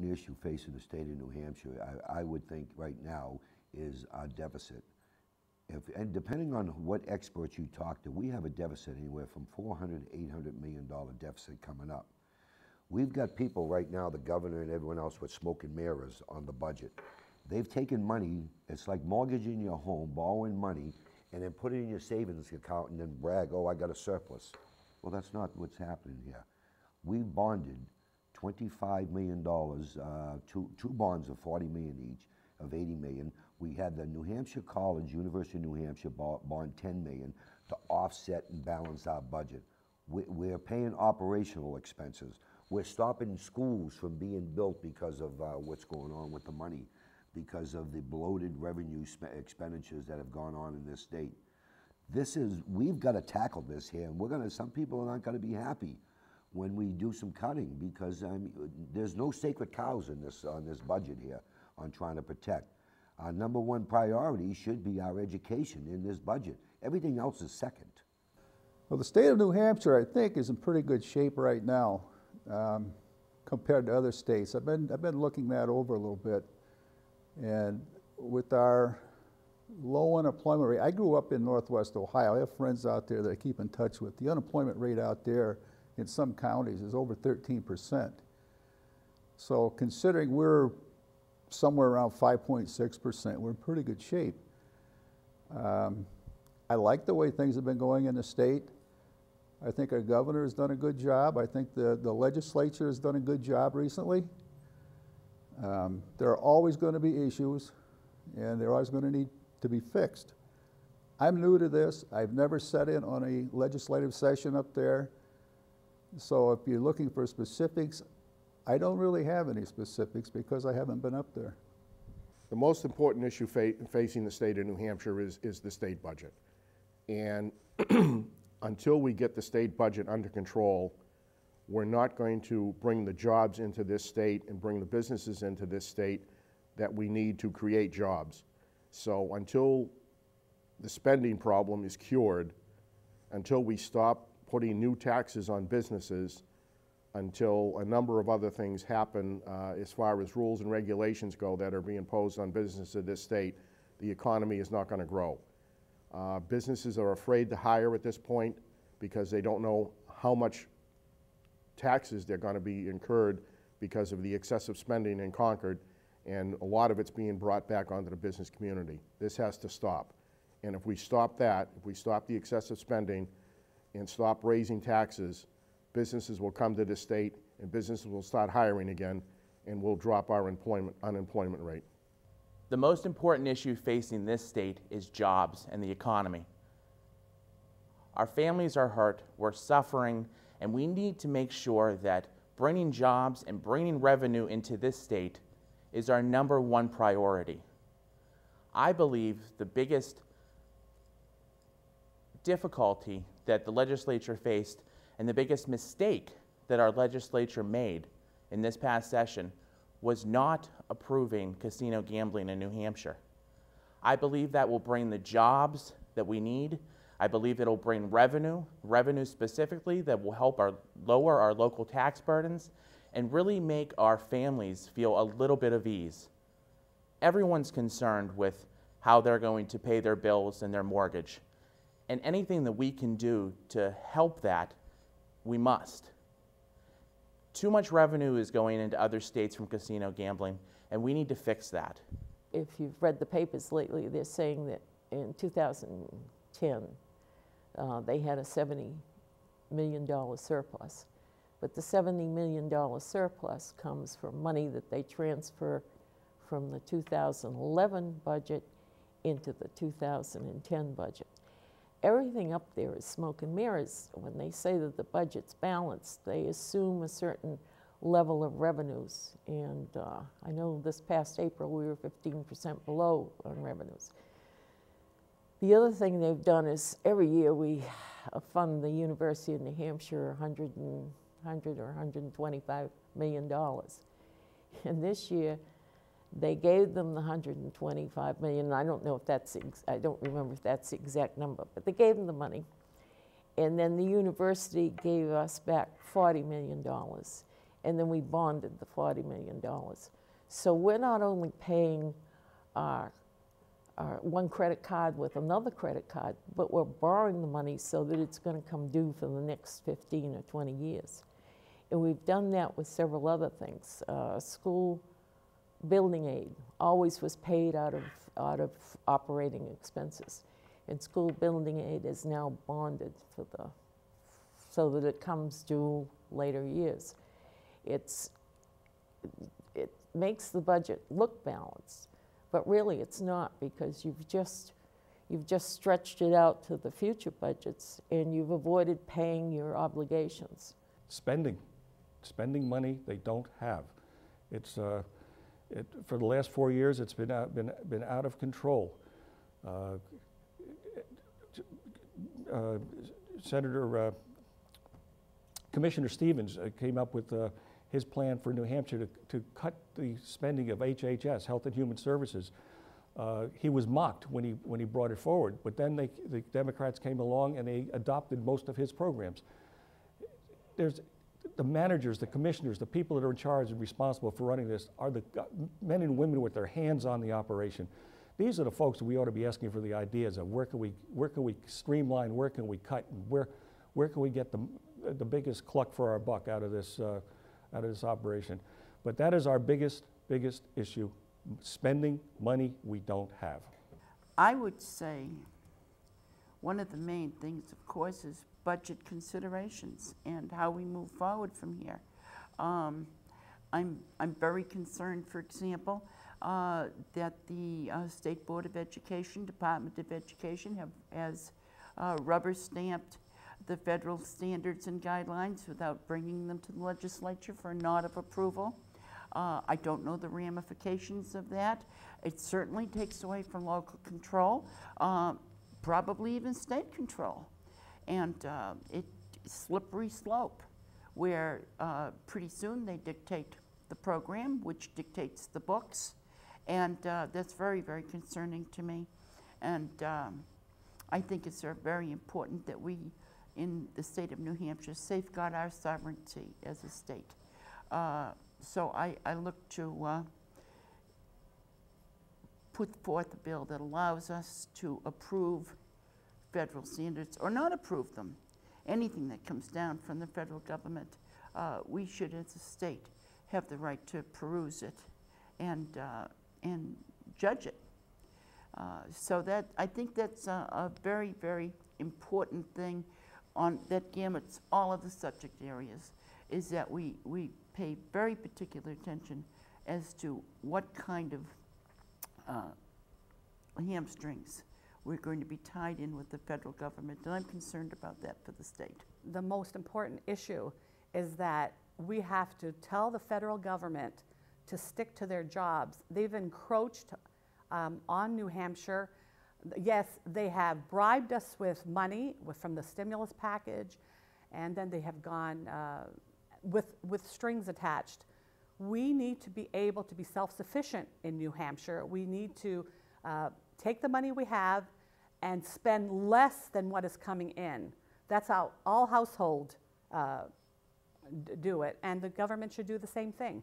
The issue facing the state of New Hampshire, I would think right now, is our deficit. And depending on what experts you talk to, we have a deficit anywhere from $400 to $800 million deficit coming up. We've got people right now, the governor and everyone else, with smoke and mirrors on the budget. They've taken money, it's like mortgaging your home, borrowing money, and then put it in your savings account and then brag, oh, I got a surplus. Well, that's not what's happening here. We bonded $25 million, two bonds of $40 million each, of $80 million. We had the New Hampshire College, University of New Hampshire bond $10 million to offset and balance our budget. We're paying operational expenses. We're stopping schools from being built because of what's going on with the money, because of the bloated revenue expenditures that have gone on in this state. We've got to tackle this here, and some people are not going to be happy when we do some cutting, because there's no sacred cows on this budget here on trying to protect. Our number one priority should be our education in this budget. Everything else is second. Well, the state of New Hampshire, I think, is in pretty good shape right now compared to other states. I've been looking that over a little bit, and with our low unemployment rate, I grew up in Northwest Ohio. I have friends out there that I keep in touch with. The unemployment rate out there in some counties is over 13%. So considering we're somewhere around 5.6%, we're in pretty good shape. I like the way things have been going in the state. I think our governor has done a good job. I think the legislature has done a good job recently. There are always going to be issues, and they're always going to need to be fixed. I'm new to this. I've never sat in on a legislative session up there. So if you're looking for specifics, I don't really have any specifics because I haven't been up there. The most important issue facing the state of New Hampshire is the state budget. And until we get the state budget under control, we're not going to bring the jobs into this state and bring the businesses into this state that we need to create jobs. So until the spending problem is cured, until we stop putting new taxes on businesses, until a number of other things happen as far as rules and regulations go that are being imposed on businesses of this state, the economy is not going to grow. Businesses are afraid to hire at this point because they don't know how much taxes they're going to be incurred because of the excessive spending in Concord, and a lot of it's being brought back onto the business community. This has to stop. And if we stop that, if we stop the excessive spending and stop raising taxes, businesses will come to this state and businesses will start hiring again, and we'll drop our unemployment rate. The most important issue facing this state is jobs and the economy. Our families are hurt, we're suffering, and we need to make sure that bringing jobs and bringing revenue into this state is our number one priority. I believe the biggest difficulty that the legislature faced and the biggest mistake that our legislature made in this past session was not approving casino gambling in New Hampshire. I believe that will bring the jobs that we need. I believe it'll bring revenue specifically that will help lower our local tax burdens and really make our families feel a little bit of ease. Everyone's concerned with how they're going to pay their bills and their mortgage. And anything that we can do to help that, we must. Too much revenue is going into other states from casino gambling, and we need to fix that. If you've read the papers lately, they're saying that in 2010, they had a $70 million surplus. But the $70 million surplus comes from money that they transfer from the 2011 budget into the 2010 budget. Everything up there is smoke and mirrors. When they say that the budget's balanced, they assume a certain level of revenues. And I know this past April we were 15% below on revenues. The other thing they've done is every year we fund the University of New Hampshire $100 or $125 million. And this year they gave them the $125 million. I don't know if that's, I don't remember if that's the exact number, but they gave them the money. And then the university gave us back $40 million. and then we bonded the $40 million. So we're not only paying our one credit card with another credit card, but we're borrowing the money so that it's going to come due for the next 15 or 20 years. And we've done that with several other things. School building aid always was paid out of operating expenses. And school building aid is now bonded for so that it comes due later years. It makes the budget look balanced, but really it's not, because you've just stretched it out to the future budgets and you've avoided paying your obligations. Spending money they don't have. It's for the last 4 years it's been out of control. Commissioner Stevens came up with his plan for New Hampshire to cut the spending of HHS, Health and Human Services. He was mocked when he brought it forward, but then the Democrats came along and they adopted most of his programs. There's the managers, the commissioners, the people that are in charge and responsible for running this are the men and women with their hands on the operation. These are the folks that we ought to be asking for the ideas of where can we streamline, where can we cut, and where can we get the biggest cluck for our buck out of this operation. But that is our biggest issue, spending money we don't have. I would say one of the main things, of course, is budget considerations and how we move forward from here. I'm very concerned, for example, that the State Board of Education, Department of Education has rubber stamped the federal standards and guidelines without bringing them to the legislature for a nod of approval. I don't know the ramifications of that. It certainly takes away from local control, probably even state control. And it's a slippery slope where pretty soon they dictate the program, which dictates the books. And that's very, very concerning to me. And I think it's very important that we, in the state of New Hampshire, safeguard our sovereignty as a state. So I look to put forth a bill that allows us to approve federal standards or not approve them. Anything that comes down from the federal government, we should, as a state, have the right to peruse it and judge it. So that I think that's a very, very important thing that gamuts all of the subject areas, is that we pay very particular attention as to what kind of hamstrings we're going to be tied in with the federal government, and I'm concerned about that for the state. The most important issue is that we have to tell the federal government to stick to their jobs. They've encroached on New Hampshire. Yes, they have bribed us with money from the stimulus package, and then they have gone with strings attached. We need to be able to be self-sufficient in New Hampshire. We need to take the money we have and spend less than what is coming in. That's how all households do it, and the government should do the same thing.